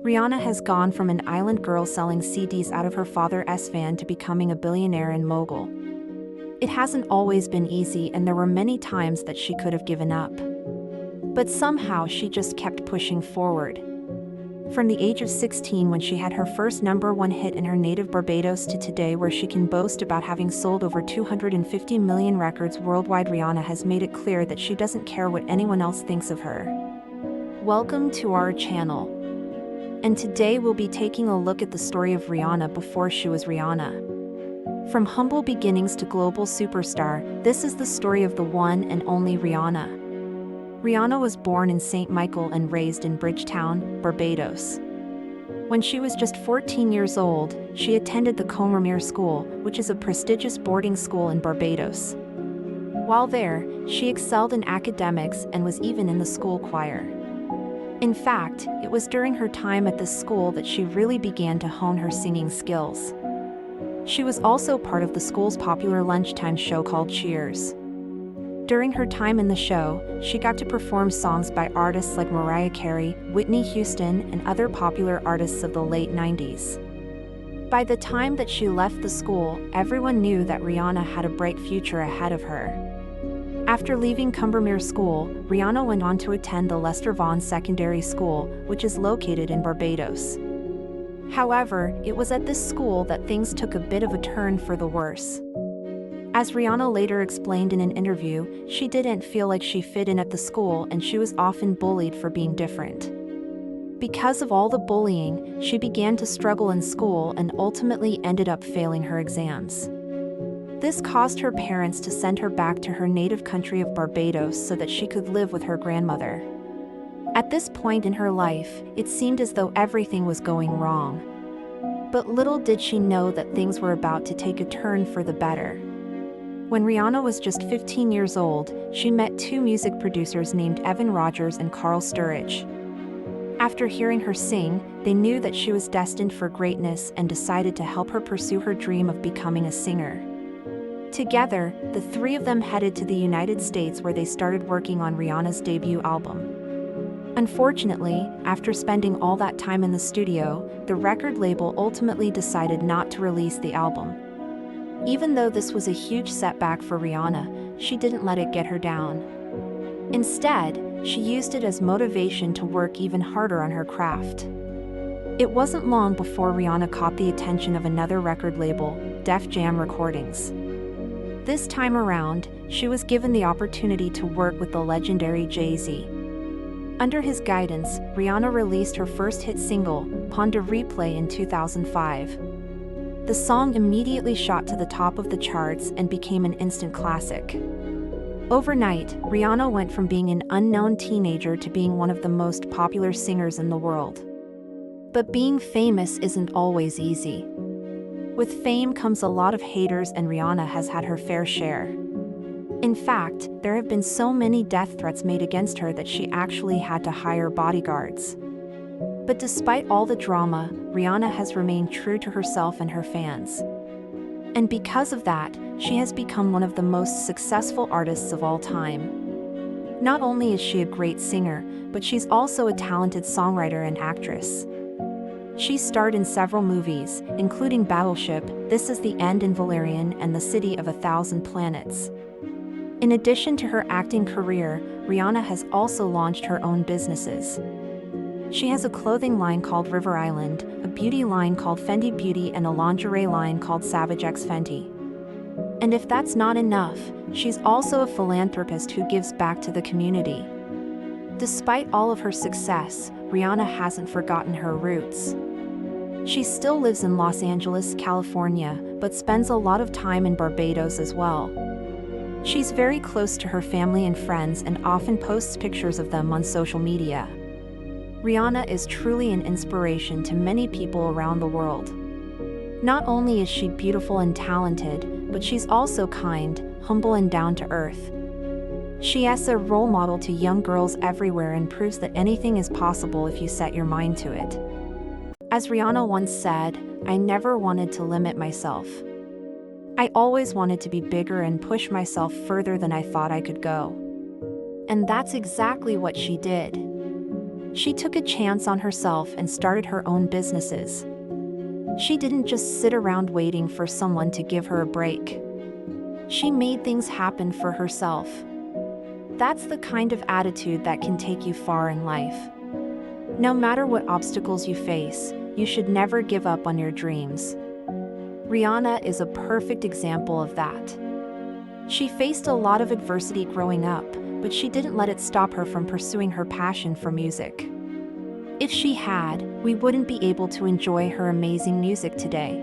Rihanna has gone from an island girl selling CDs out of her father's van to becoming a billionaire and mogul. It hasn't always been easy, and there were many times that she could have given up. But somehow she just kept pushing forward. From the age of 16, when she had her first #1 hit in her native Barbados, to today, where she can boast about having sold over 250 million records worldwide, Rihanna has made it clear that she doesn't care what anyone else thinks of her. Welcome to our channel. And today we'll be taking a look at the story of Rihanna before she was Rihanna. From humble beginnings to global superstar, this is the story of the one and only Rihanna. Rihanna was born in St. Michael and raised in Bridgetown, Barbados. When she was just 14 years old, she attended the Combermere School, which is a prestigious boarding school in Barbados. While there, she excelled in academics and was even in the school choir. In fact, it was during her time at this school that she really began to hone her singing skills. She was also part of the school's popular lunchtime show called Cheers. During her time in the show, she got to perform songs by artists like Mariah Carey, Whitney Houston, and other popular artists of the late 90s. By the time that she left the school, everyone knew that Rihanna had a bright future ahead of her. After leaving Combermere School, Rihanna went on to attend the Lester Vaughan Secondary School, which is located in Barbados. However, it was at this school that things took a bit of a turn for the worse. As Rihanna later explained in an interview, she didn't feel like she fit in at the school, and she was often bullied for being different. Because of all the bullying, she began to struggle in school and ultimately ended up failing her exams. This caused her parents to send her back to her native country of Barbados so that she could live with her grandmother. At this point in her life, it seemed as though everything was going wrong. But little did she know that things were about to take a turn for the better. When Rihanna was just 15 years old, she met two music producers named Evan Rogers and Carl Sturridge. After hearing her sing, they knew that she was destined for greatness and decided to help her pursue her dream of becoming a singer. Together, the three of them headed to the United States, where they started working on Rihanna's debut album. Unfortunately, after spending all that time in the studio, the record label ultimately decided not to release the album. Even though this was a huge setback for Rihanna, she didn't let it get her down. Instead, she used it as motivation to work even harder on her craft. It wasn't long before Rihanna caught the attention of another record label, Def Jam Recordings. This time around, she was given the opportunity to work with the legendary Jay-Z. Under his guidance, Rihanna released her first hit single, Pon de Replay, in 2005. The song immediately shot to the top of the charts and became an instant classic. Overnight, Rihanna went from being an unknown teenager to being one of the most popular singers in the world. But being famous isn't always easy. With fame comes a lot of haters, and Rihanna has had her fair share. In fact, there have been so many death threats made against her that she actually had to hire bodyguards. But despite all the drama, Rihanna has remained true to herself and her fans. And because of that, she has become one of the most successful artists of all time. Not only is she a great singer, but she's also a talented songwriter and actress. She starred in several movies, including Battleship, This Is the End, and Valerian, and The City of a Thousand Planets. In addition to her acting career, Rihanna has also launched her own businesses. She has a clothing line called River Island, a beauty line called Fenty Beauty, and a lingerie line called Savage X Fenty. And if that's not enough, she's also a philanthropist who gives back to the community. Despite all of her success, Rihanna hasn't forgotten her roots. She still lives in Los Angeles, California, but spends a lot of time in Barbados as well. She's very close to her family and friends and often posts pictures of them on social media. Rihanna is truly an inspiration to many people around the world. Not only is she beautiful and talented, but she's also kind, humble, and down to earth. She is a role model to young girls everywhere and proves that anything is possible if you set your mind to it. As Rihanna once said, "I never wanted to limit myself. I always wanted to be bigger and push myself further than I thought I could go." And that's exactly what she did. She took a chance on herself and started her own businesses. She didn't just sit around waiting for someone to give her a break. She made things happen for herself. That's the kind of attitude that can take you far in life. No matter what obstacles you face, you should never give up on your dreams. Rihanna is a perfect example of that. She faced a lot of adversity growing up, but she didn't let it stop her from pursuing her passion for music. If she had, we wouldn't be able to enjoy her amazing music today.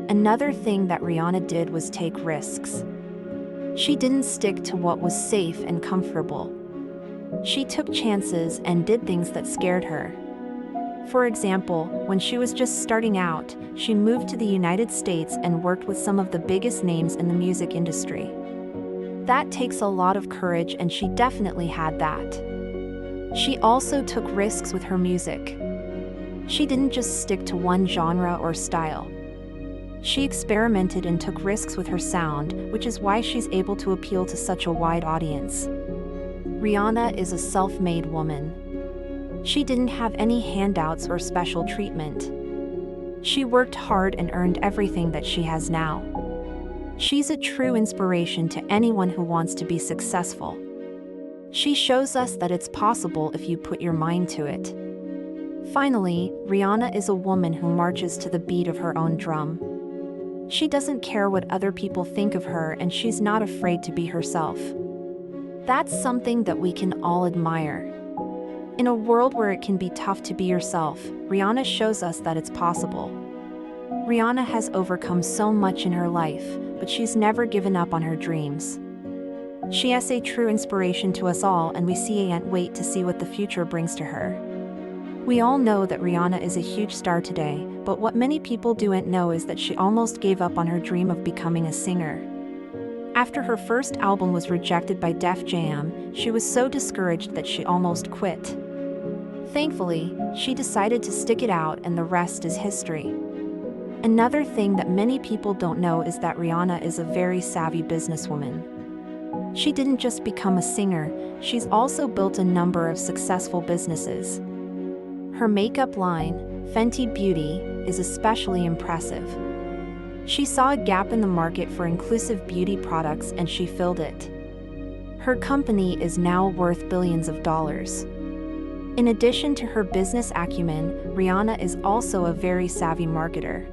Another thing that Rihanna did was take risks. She didn't stick to what was safe and comfortable. She took chances and did things that scared her. For example, when she was just starting out, she moved to the United States and worked with some of the biggest names in the music industry. That takes a lot of courage, and she definitely had that. She also took risks with her music. She didn't just stick to one genre or style. She experimented and took risks with her sound, which is why she's able to appeal to such a wide audience. Rihanna is a self-made woman. She didn't have any handouts or special treatment. She worked hard and earned everything that she has now. She's a true inspiration to anyone who wants to be successful. She shows us that it's possible if you put your mind to it. Finally, Rihanna is a woman who marches to the beat of her own drum. She doesn't care what other people think of her, and she's not afraid to be herself. That's something that we can all admire. In a world where it can be tough to be yourself, Rihanna shows us that it's possible. Rihanna has overcome so much in her life, but she's never given up on her dreams. She is a true inspiration to us all, and we can't wait to see what the future brings to her. We all know that Rihanna is a huge star today, but what many people don't know is that she almost gave up on her dream of becoming a singer. After her first album was rejected by Def Jam, she was so discouraged that she almost quit. Thankfully, she decided to stick it out, and the rest is history. Another thing that many people don't know is that Rihanna is a very savvy businesswoman. She didn't just become a singer, she's also built a number of successful businesses. Her makeup line, Fenty Beauty, is especially impressive. She saw a gap in the market for inclusive beauty products, and she filled it. Her company is now worth billions of dollars. In addition to her business acumen, Rihanna is also a very savvy marketer.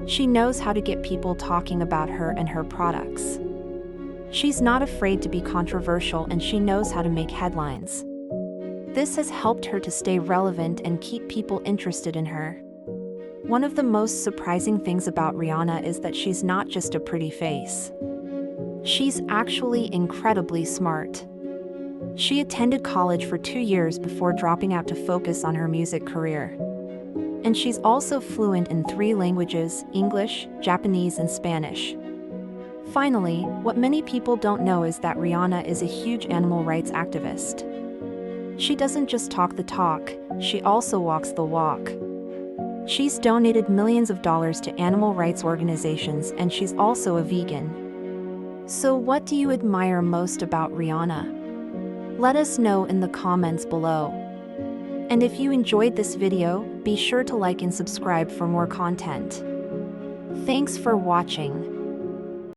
She knows how to get people talking about her and her products. She's not afraid to be controversial, and she knows how to make headlines. This has helped her to stay relevant and keep people interested in her. One of the most surprising things about Rihanna is that she's not just a pretty face. She's actually incredibly smart. She attended college for 2 years before dropping out to focus on her music career. And she's also fluent in 3 languages: English, Japanese, and Spanish. Finally, what many people don't know is that Rihanna is a huge animal rights activist. She doesn't just talk the talk, she also walks the walk. She's donated millions of dollars to animal rights organizations, and she's also a vegan. So what do you admire most about Rihanna? Let us know in the comments below. And if you enjoyed this video, be sure to like and subscribe for more content. Thanks for watching.